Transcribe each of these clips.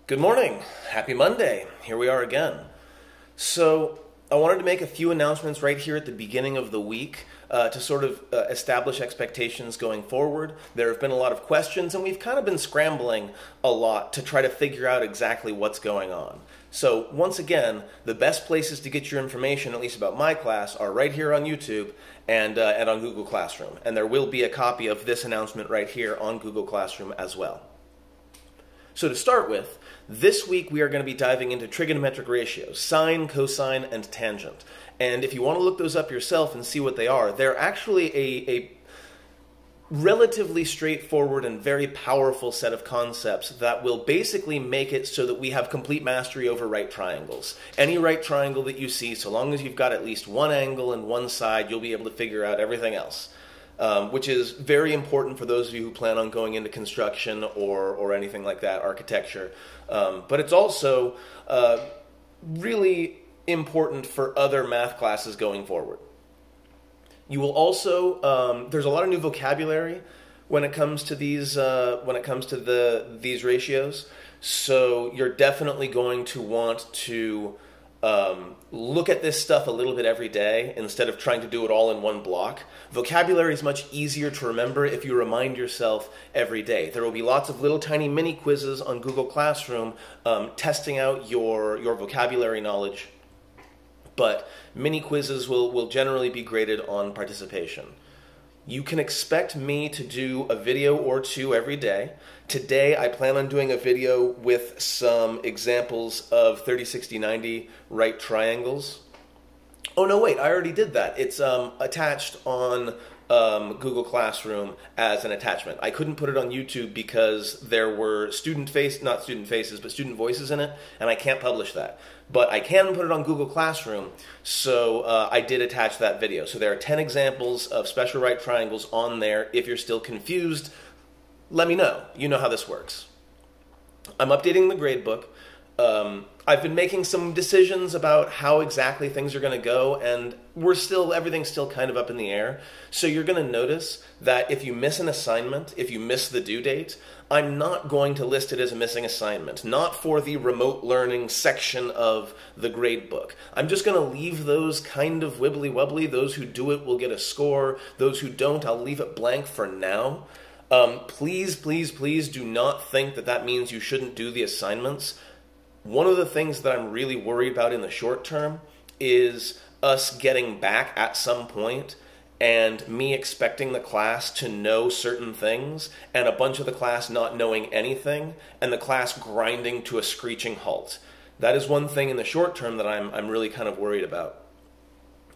Good morning. Happy Monday. Here we are again. So I wanted to make a few announcements right here at the beginning of the week to sort of establish expectations going forward. There have been a lot of questions, and we've kind of been scrambling a lot to try to figure out exactly what's going on. So once again, the best places to get your information, at least about my class, are right here on YouTube and on Google Classroom. And there will be a copy of this announcement right here on Google Classroom as well. So to start with, this week we are going to be diving into trigonometric ratios, sine, cosine, and tangent. And if you want to look those up yourself and see what they are, they're actually a relatively straightforward and very powerful set of concepts that will basically make it so that we have complete mastery over right triangles. Any right triangle that you see, so long as you've got at least one angle and one side, you'll be able to figure out everything else. Which is very important for those of you who plan on going into construction or anything like that, architecture. But it's also really important for other math classes going forward. You will also, there's a lot of new vocabulary when it comes to these these ratios. So you're definitely going to want to look at this stuff a little bit every day instead of trying to do it all in one block. Vocabulary is much easier to remember if you remind yourself every day. There will be lots of little tiny mini quizzes on Google Classroom testing out your vocabulary knowledge, but mini quizzes will generally be graded on participation. You can expect me to do a video or two every day. Today, I plan on doing a video with some examples of 30, 60, 90 right triangles. Oh, no, wait, I already did that. It's attached on Google Classroom as an attachment. I couldn't put it on YouTube because there were not student faces, but student voices in it, and I can't publish that. But I can put it on Google Classroom, so I did attach that video. So there are 10 examples of special right triangles on there. If you're still confused, let me know. You know how this works. I'm updating the gradebook. I've been making some decisions about how exactly things are going to go, and everything's still kind of up in the air. So you're going to notice that if you miss an assignment, if you miss the due date, I'm not going to list it as a missing assignment, not for the remote learning section of the gradebook. I'm just going to leave those kind of wibbly-wobbly. Those who do it will get a score. Those who don't, I'll leave it blank for now. Please, please, please do not think that that means you shouldn't do the assignments. One of the things that I'm really worried about in the short term is us getting back at some point and me expecting the class to know certain things and a bunch of the class not knowing anything and the class grinding to a screeching halt. That is one thing in the short term that I'm really kind of worried about.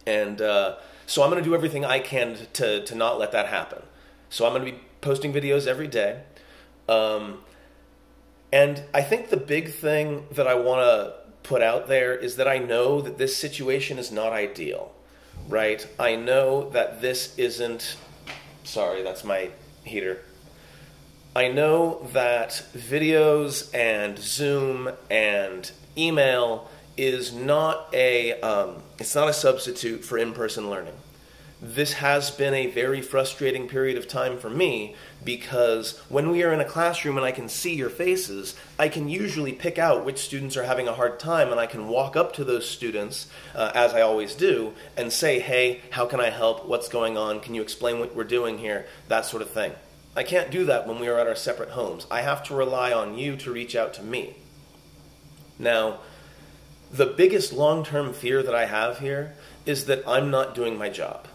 And so I'm going to do everything I can to not let that happen. So I'm going to be posting videos every day. And I think the big thing that I want to put out there is that I know that this situation is not ideal, right? I know that this isn't... Sorry, that's my heater. I know that videos and Zoom and email is not it's not a substitute for in-person learning. This has been a very frustrating period of time for me because when we are in a classroom and I can see your faces, I can usually pick out which students are having a hard time, and I can walk up to those students, as I always do, and say, hey, how can I help? What's going on? Can you explain what we're doing here? That sort of thing. I can't do that when we are at our separate homes. I have to rely on you to reach out to me. Now, the biggest long-term fear that I have here is that I'm not doing my job.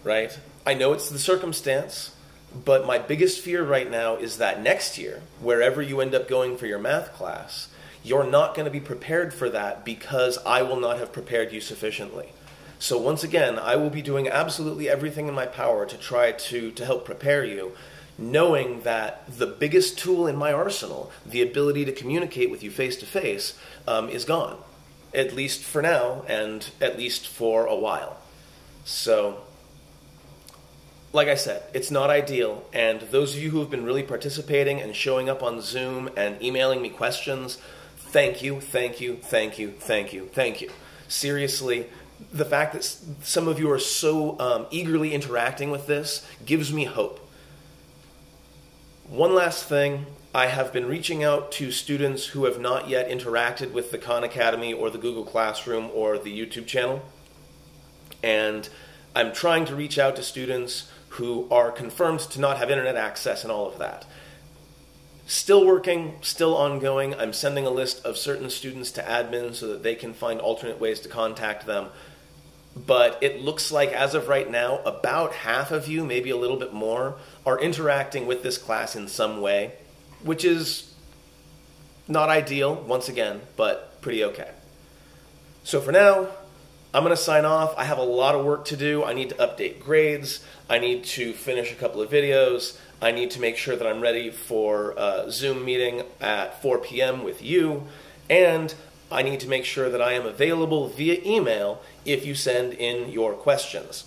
Right? I know it's the circumstance, but my biggest fear right now is that next year, wherever you end up going for your math class, you're not going to be prepared for that because I will not have prepared you sufficiently. So once again, I will be doing absolutely everything in my power to try to help prepare you, knowing that the biggest tool in my arsenal, the ability to communicate with you face-to-face, is gone. At least for now, and at least for a while. So... like I said, it's not ideal, and those of you who have been really participating and showing up on Zoom and emailing me questions, thank you, thank you, thank you, thank you, thank you. Seriously, the fact that some of you are so eagerly interacting with this gives me hope. One last thing, I have been reaching out to students who have not yet interacted with the Khan Academy or the Google Classroom or the YouTube channel. And I'm trying to reach out to students who are confirmed to not have internet access and all of that. Still working, still ongoing. I'm sending a list of certain students to admin so that they can find alternate ways to contact them. But it looks like, as of right now, about half of you, maybe a little bit more, are interacting with this class in some way, which is not ideal, once again, but pretty okay. So for now, I'm going to sign off. I have a lot of work to do. I need to update grades. I need to finish a couple of videos. I need to make sure that I'm ready for a Zoom meeting at 4 p.m. with you. And I need to make sure that I am available via email if you send in your questions.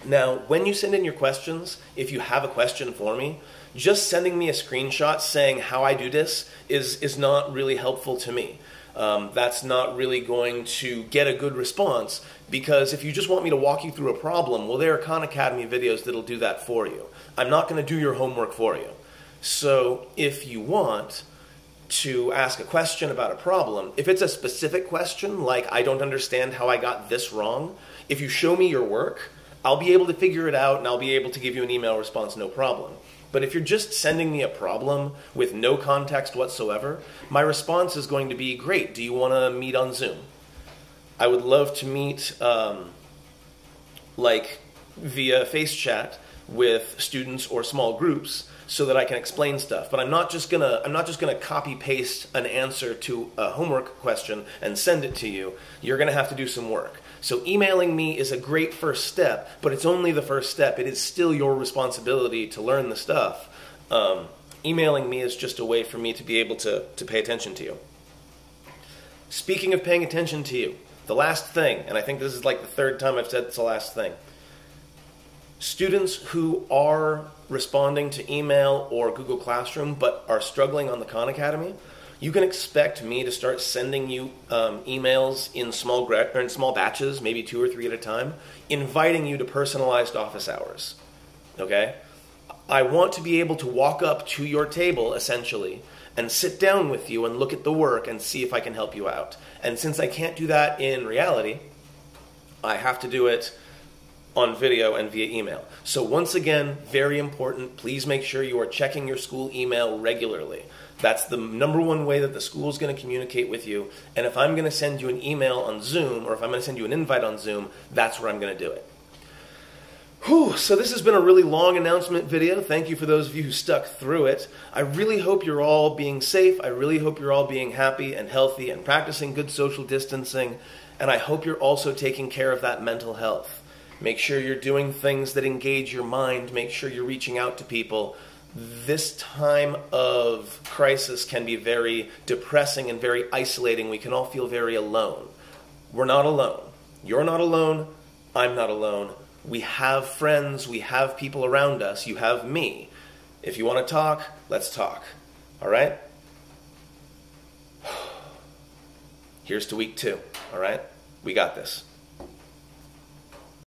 Now, when you send in your questions, if you have a question for me, just sending me a screenshot saying how I do this is not really helpful to me. That's not really going to get a good response, because if you just want me to walk you through a problem, well, there are Khan Academy videos that'll do that for you. I'm not going to do your homework for you. So if you want to ask a question about a problem, if it's a specific question, like I don't understand how I got this wrong, if you show me your work, I'll be able to figure it out and I'll be able to give you an email response, no problem. But if you're just sending me a problem with no context whatsoever, my response is going to be, great, do you want to meet on Zoom? I would love to meet like via face chat with students or small groups so that I can explain stuff. But I'm not just gonna copy paste an answer to a homework question and send it to you. You're gonna have to do some work. So emailing me is a great first step, but it's only the first step. It is still your responsibility to learn the stuff. Emailing me is just a way for me to be able to pay attention to you. Speaking of paying attention to you, the last thing, and I think this is like the third time I've said it's the last thing. Students who are responding to email or Google Classroom but are struggling on the Khan Academy, you can expect me to start sending you emails in small batches, maybe 2 or 3 at a time, inviting you to personalized office hours. Okay? I want to be able to walk up to your table, essentially, and sit down with you and look at the work and see if I can help you out. And since I can't do that in reality, I have to do it on video and via email. So once again, very important, please make sure you are checking your school email regularly. That's the number one way that the school is going to communicate with you. And if I'm going to send you an email on Zoom, or if I'm going to send you an invite on Zoom, that's where I'm going to do it. Whew, so this has been a really long announcement video. Thank you for those of you who stuck through it. I really hope you're all being safe. I really hope you're all being happy and healthy and practicing good social distancing. And I hope you're also taking care of that mental health. Make sure you're doing things that engage your mind. Make sure you're reaching out to people. This time of crisis can be very depressing and very isolating. We can all feel very alone. We're not alone. You're not alone. I'm not alone. We have friends. We have people around us. You have me. If you want to talk, let's talk. All right? Here's to week 2. All right? We got this.